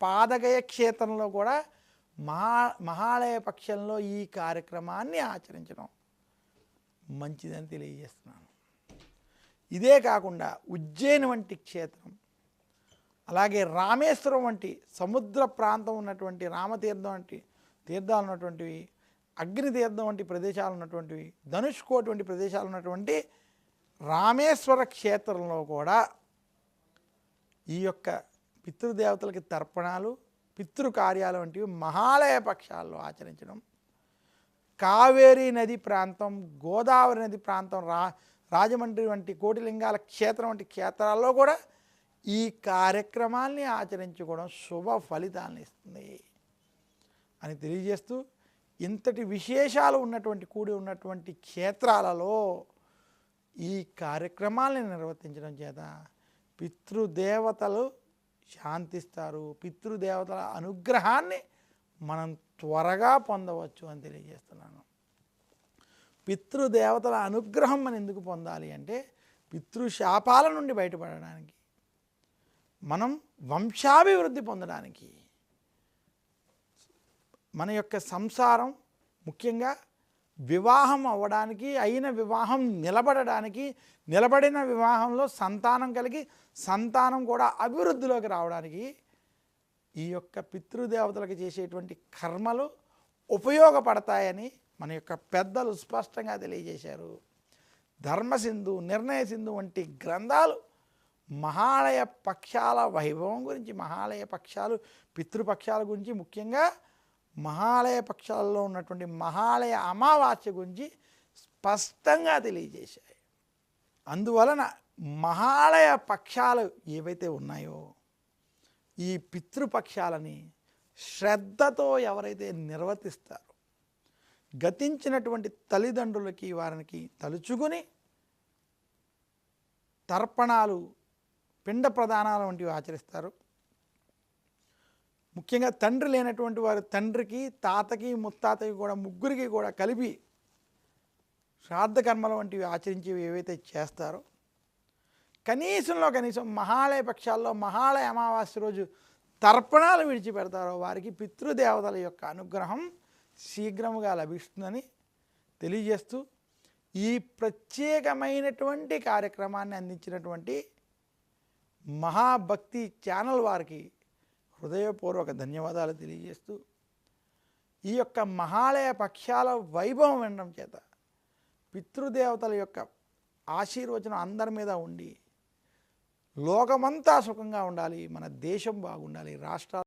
పాదగయ క్షేత్రంలో కూడా మహాలయ పక్షంలో ఈ కార్యక్రమాన్ని ఆచరించడం మంచిదని తెలియజేస్తున్నాను. ఇదే కాకుండా ఉజ్జయిని వంటి క్షేత్రం, అలాగే రామేశ్వరం వంటి సముద్ర ప్రాంతం ఉన్నటువంటి రామతీర్థం వంటి తీర్థాలు ఉన్నటువంటివి, అగ్నితీర్థం వంటి ప్రదేశాలు ఉన్నటువంటివి, ధనుష్కోటి వంటి ప్రదేశాలు ఉన్నటువంటి రామేశ్వర క్షేత్రంలో కూడా ఈ యొక్క పితృదేవతలకి తర్పణాలు, పితృకార్యాలు వంటివి మహాలయ పక్షాల్లో ఆచరించడం, కావేరీ నది ప్రాంతం, గోదావరి నది ప్రాంతం, రాజమండ్రి వంటి కోటిలింగాల క్షేత్రం వంటి క్షేత్రాల్లో కూడా ఈ కార్యక్రమాల్ని ఆచరించుకోవడం శుభ ఫలితాలను ఇస్తుంది అని తెలియజేస్తూ, ఇంతటి విశేషాలు కూడి ఉన్నటువంటి క్షేత్రాలలో ఈ కార్యక్రమాల్ని నిర్వర్తించడం చేత పితృదేవతలు శాంతిస్తారు, పితృదేవతల అనుగ్రహాన్ని మనం త్వరగా పొందవచ్చు అని తెలియజేస్తున్నాను. పితృదేవతల అనుగ్రహం మనం ఎందుకు పొందాలి అంటే పితృశాపాల నుండి బయటపడడానికి, మనం వంశాభివృద్ధి పొందడానికి, మన యొక్క సంసారం ముఖ్యంగా వివాహం అవ్వడానికి, అయిన వివాహం నిలబడడానికి, నిలబడిన వివాహంలో సంతానం కలిగి సంతానం కూడా అభివృద్ధిలోకి రావడానికి ఈ యొక్క పితృదేవతలకు చేసేటువంటి కర్మలు ఉపయోగపడతాయని మన యొక్క పెద్దలు స్పష్టంగా తెలియజేశారు. ధర్మసింధు, నిర్ణయ సింధు వంటి గ్రంథాలు మహాలయ పక్షాల వైభవం గురించి, మహాలయ పక్షాలు పితృపక్షాల గురించి, ముఖ్యంగా మహాలయ పక్షాలలో ఉన్నటువంటి మహాలయ అమావాస్య గురించి స్పష్టంగా తెలియజేశాయి. అందువలన మహాలయ పక్షాలు ఏవైతే ఉన్నాయో ఈ పితృపక్షాలని శ్రద్ధతో ఎవరైతే నిర్వర్తిస్తారో, గతించినటువంటి తల్లిదండ్రులకి వారికి తలుచుకుని తర్పణాలు, పిండ ప్రదానాలు వంటివి ఆచరిస్తారు. ముఖ్యంగా తండ్రి లేనటువంటి వారు తండ్రికి, తాతకి, ముత్తాతకి కూడా ముగ్గురికి కూడా కలిపి శ్రాద్ధ కర్మలు వంటివి ఆచరించేవి ఏవైతే చేస్తారో, కనీసం మహాలయ పక్షాల్లో మహాలయ అమావాస్య రోజు తర్పణాలు విడిచిపెడతారో వారికి పితృదేవతల యొక్క అనుగ్రహం శీఘ్రముగా లభిస్తుందని తెలియజేస్తూ, ఈ ప్రత్యేకమైనటువంటి కార్యక్రమాన్ని అందించినటువంటి మహాభక్తి ఛానల్ వారికి హృదయపూర్వక ధన్యవాదాలు తెలియజేస్తూ, ఈ యొక్క మహాలయ పక్షాల వైభవం వినడం చేత పితృదేవతల యొక్క ఆశీర్వచనం అందరి మీద ఉండి లోకమంతా సుఖంగా ఉండాలి, మన దేశం బాగుండాలి, రాష్ట్రాలు